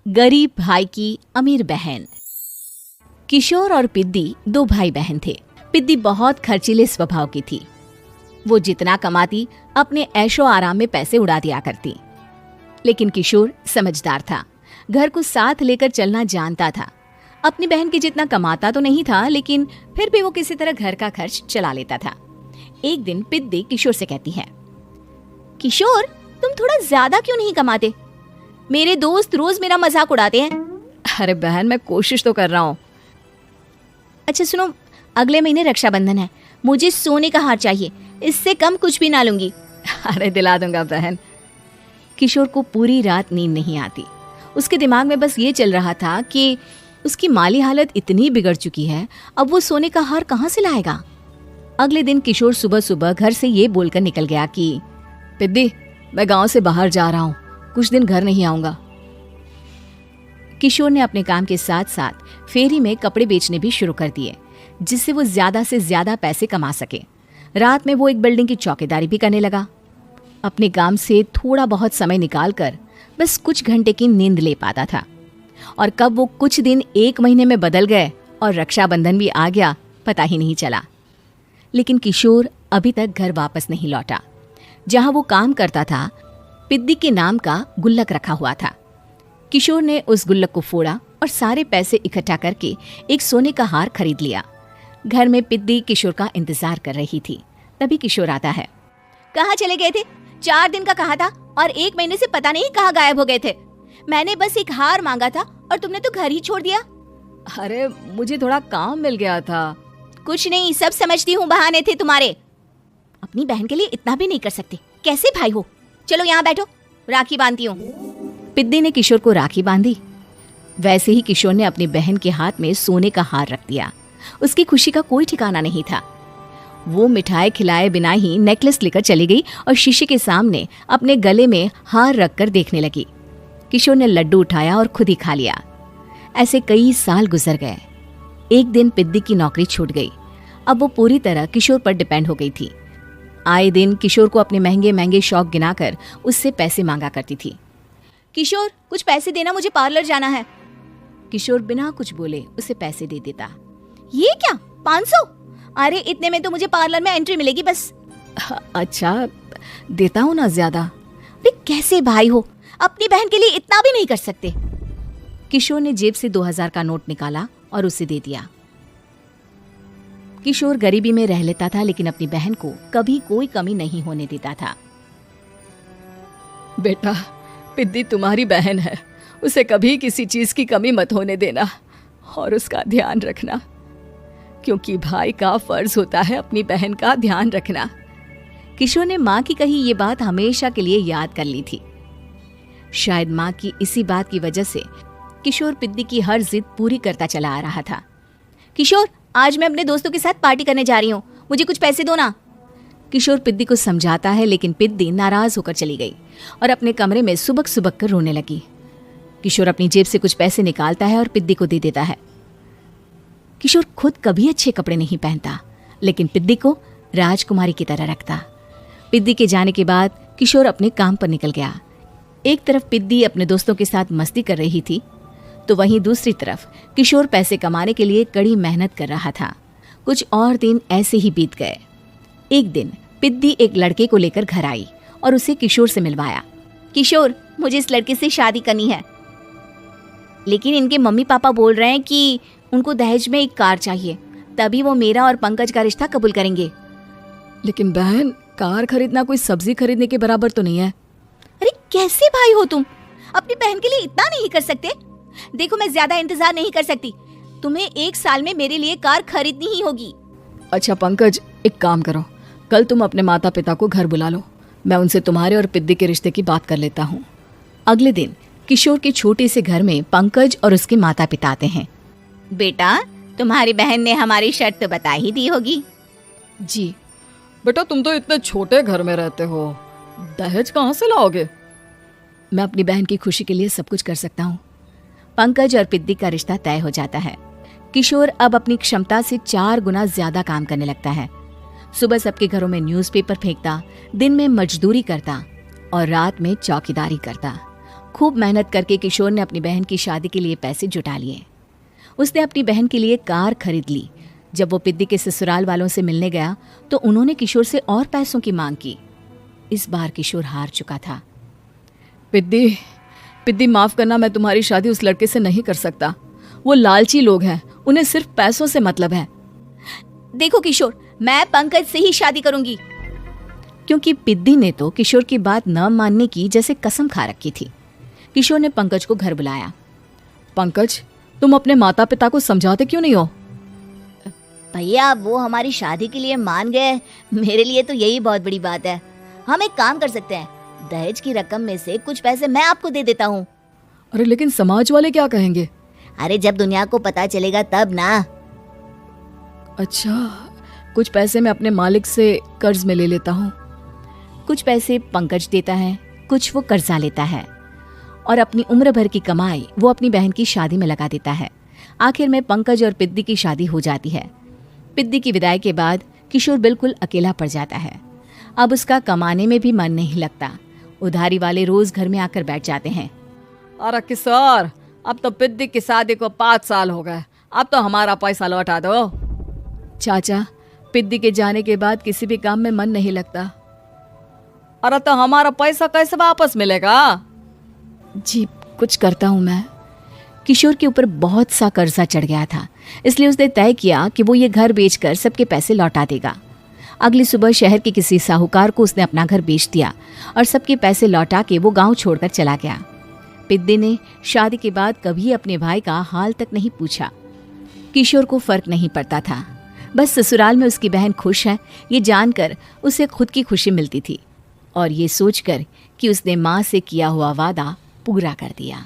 गरीब भाई की अमीर बहन। किशोर और पिद्दी दो भाई बहन थे। पिद्दी बहुत खर्चीले स्वभाव की थी। वो जितना कमाती अपने ऐशो आराम में पैसे उड़ा दिया करती। लेकिन किशोर समझदार था, घर को साथ लेकर चलना जानता था। अपनी बहन के जितना कमाता तो नहीं था, लेकिन फिर भी वो किसी तरह घर का खर्च चला लेता था। एक दिन पिद्दी किशोर से कहती है, किशोर तुम थोड़ा ज्यादा क्यों नहीं कमाते? मेरे दोस्त रोज मेरा मजाक उड़ाते हैं। अरे बहन, मैं कोशिश तो कर रहा हूँ। अच्छा सुनो, अगले महीने रक्षाबंधन है, मुझे सोने का हार चाहिए, इससे कम कुछ भी ना लूंगी। अरे दिला दूंगा बहन। किशोर को पूरी रात नींद नहीं आती। उसके दिमाग में बस ये चल रहा था कि उसकी माली हालत इतनी बिगड़ चुकी है, अब वो सोने का हार कहाँ से लाएगा। अगले दिन किशोर सुबह सुबह घर से ये बोलकर निकल गया कि पिद्दी, मैं गांव से बाहर जा रहा हूँ, कुछ दिन घर नहीं आऊंगा। किशोर ने अपने काम के साथ साथ फेरी में कपड़े बेचने भी शुरू कर दिए, जिससे वो ज्यादा से ज्यादा पैसे कमा सके। रात में वो एक बिल्डिंग की चौकीदारी भी करने लगा। अपने काम से थोड़ा बहुत समय निकालकर बस कुछ घंटे की नींद ले पाता था। और कब वो कुछ दिन एक महीने में बदल गए और रक्षाबंधन भी आ गया, पता ही नहीं चला। लेकिन किशोर अभी तक घर वापस नहीं लौटा। जहां वो काम करता था, पिद्दी के नाम का गुल्लक रखा हुआ था। किशोर ने उस गुल्लक को फोड़ा और सारे पैसे इकट्ठा करके एक सोने का हार खरीद लिया। घर में पिद्दी किशोर का इंतजार कर रही थी। तभी किशोर आता है। कहाँ चले गए थे? 4 दिन का कहा था और 1 महीने से पता नहीं कहाँ गायब हो गए थे। मैंने बस एक हार मांगा था और तुमने तो घर ही छोड़ दिया। अरे मुझे थोड़ा काम मिल गया था। कुछ नहीं, सब समझती हूँ, बहाने थे तुम्हारे। अपनी बहन के लिए इतना भी नहीं कर सकते, कैसे भाई हो? चलो यहाँ बैठो, राखी बांधती हूँ। पिद्दी ने किशोर को राखी बांधी। वैसे ही किशोर ने अपनी बहन के हाथ में सोने का हार रख दिया। उसकी खुशी का कोई ठिकाना नहीं था। वो मिठाई खिलाए बिना ही नेकलेस लेकर चली गई और शीशे के सामने अपने गले में हार रखकर देखने लगी। किशोर ने लड्डू उठाया और खुद ही खा लिया। ऐसे कई साल गुजर गए। एक दिन पिद्दी की नौकरी छूट गई। अब वो पूरी तरह किशोर पर डिपेंड हो गई थी। आए दिन किशोर को अपने महंगे महंगे शौक गिनाकर उससे पैसे मांगा करती थी। किशोर कुछ पैसे देना, मुझे पार्लर जाना है। किशोर बिना कुछ बोले उसे पैसे दे देता। ये क्या, 500? अरे इतने में तो मुझे पार्लर में एंट्री मिलेगी बस। अच्छा देता हूँ ना ज्यादा। अरे कैसे भाई हो, अपनी बहन के लिए इतना भी नहीं कर सकते। किशोर ने जेब से 2000 का नोट निकाला और उसे दे दिया। किशोर गरीबी में रह लेता था, लेकिन अपनी बहन को कभी कोई कमी नहीं होने देता था। बेटा, पिद्दी तुम्हारी बहन है, उसे कभी किसी चीज की कमी मत होने देना और उसका ध्यान रखना, क्योंकि भाई का फर्ज होता है अपनी बहन का ध्यान रखना। किशोर ने माँ की कही ये बात हमेशा के लिए याद कर ली थी। शायद माँ की इसी बात की वजह से किशोर पिद्दी की हर जिद पूरी करता चला आ रहा था। किशोर, आज मैं अपने दोस्तों के साथ पार्टी करने जा रही हूँ, मुझे कुछ पैसे दो ना। किशोर पिद्दी को समझाता है, लेकिन पिद्दी नाराज होकर चली गई और अपने कमरे में सुबक सुबक कर रोने लगी। किशोर अपनी जेब से कुछ पैसे निकालता है और पिद्दी को दे देता है। किशोर खुद कभी अच्छे कपड़े नहीं पहनता, लेकिन पिद्दी को राजकुमारी की तरह रखता। पिद्दी के जाने के बाद किशोर अपने काम पर निकल गया। एक तरफ पिद्दी अपने दोस्तों के साथ मस्ती कर रही थी, तो वहीं दूसरी तरफ किशोर पैसे कमाने के लिए कड़ी मेहनत कर रहा था। कुछ और दिन ऐसे ही बीत गए। एक दिन पिद्दी एक लड़के को लेकर घर आई और उसे किशोर से मिलवाया। किशोर, मुझे इस लड़के से शादी करनी है, लेकिन इनके मम्मी पापा बोल रहे हैं कि उनको दहेज में एक कार चाहिए, तभी वो मेरा और पंकज का रिश्ता कबूल करेंगे। लेकिन बहन, कार खरीदना कोई सब्जी खरीदने के बराबर तो नहीं है। अरे कैसे भाई हो तुम, अपनी बहन के लिए इतना नहीं कर सकते? देखो, मैं ज्यादा इंतजार नहीं कर सकती, तुम्हें 1 साल में मेरे लिए कार खरीदनी ही होगी। अच्छा पंकज, एक काम करो, कल तुम अपने माता पिता को घर बुला लो, मैं उनसे तुम्हारे और पिद्दी के रिश्ते की बात कर लेता हूँ। अगले दिन किशोर के छोटे से घर में पंकज और उसके माता पिता आते हैं। बेटा, तुम्हारी बहन ने हमारी शर्त तो बता ही दी होगी। जी बेटा, तुम तो इतने छोटे घर में रहते हो, दहेज कहाँ से लाओगे? मैं अपनी बहन की खुशी के लिए सब कुछ कर सकता हूँ। पंकज और पिद्दी का रिश्ता तय हो जाता है। किशोर अब अपनी क्षमता से 4 गुना ज्यादा काम करने लगता है। सुबह सबके घरों में न्यूज़पेपर फेंकता, दिन में मजदूरी करता और रात में चौकीदारी करता। खूब मेहनत करके किशोर ने अपनी बहन की शादी के लिए पैसे जुटा लिए। उसने अपनी बहन के लिए कार खरीद ली। जब वो पिद्दी के ससुराल वालों से मिलने गया तो उन्होंने किशोर से और पैसों की मांग की। इस बार किशोर हार चुका था। पिद्दी माफ करना, मैं तुम्हारी शादी उस लड़के से नहीं कर सकता। वो लालची लोग हैं, उन्हें सिर्फ पैसों से मतलब है। देखो किशोर, मैं पंकज से ही शादी करूंगी। क्योंकि पिद्दी ने तो किशोर की बात न मानने की जैसे कसम खा रखी थी। किशोर ने पंकज को घर बुलाया। पंकज, तुम अपने माता पिता को समझाते क्यों नहीं हो? भैया, वो हमारी शादी के लिए मान गए, मेरे लिए तो यही बहुत बड़ी बात है। हम एक काम कर सकते हैं, दहेज की रकम में से कुछ पैसे मैं आपको दे देता हूँ। अरे लेकिन समाज वाले क्या कहेंगे? अरे जब दुनिया को पता चलेगा तब ना। अच्छा, कुछ पैसे मैं अपने मालिक से कर्ज में ले लेता हूँ। कुछ पैसे पंकज देता है, कुछ वो कर्जा लेता है और अपनी उम्र भर की कमाई वो अपनी बहन की शादी में लगा देता है। आखिर में पंकज और पिद्दी की शादी हो जाती है। पिद्दी की विदाई के बाद किशोर बिल्कुल अकेला पड़ जाता है। अब उसका कमाने में भी मन नहीं लगता। उधारी वाले रोज घर में आकर बैठ जाते हैं। अरे किशोर, अब तो पिद्दी की शादी को 5 साल हो गए, अब तो हमारा पैसा लौटा दो। चाचा, पिद्दी के जाने के बाद किसी भी काम में मन नहीं लगता। अरे तो हमारा पैसा कैसे वापस मिलेगा? जी, कुछ करता हूँ मैं। किशोर के ऊपर बहुत सा कर्जा चढ़ गया था, इसलिए उसने तय किया कि वो ये घर बेचकर सबके पैसे लौटा देगा। अगली सुबह शहर के किसी साहूकार को उसने अपना घर बेच दिया और सबके पैसे लौटा के वो गांव छोड़कर चला गया। पिद्दी ने शादी के बाद कभी अपने भाई का हाल तक नहीं पूछा। किशोर को फर्क नहीं पड़ता था, बस ससुराल में उसकी बहन खुश है ये जानकर उसे खुद की खुशी मिलती थी और ये सोचकर कि उसने माँ से किया हुआ वादा पूरा कर दिया।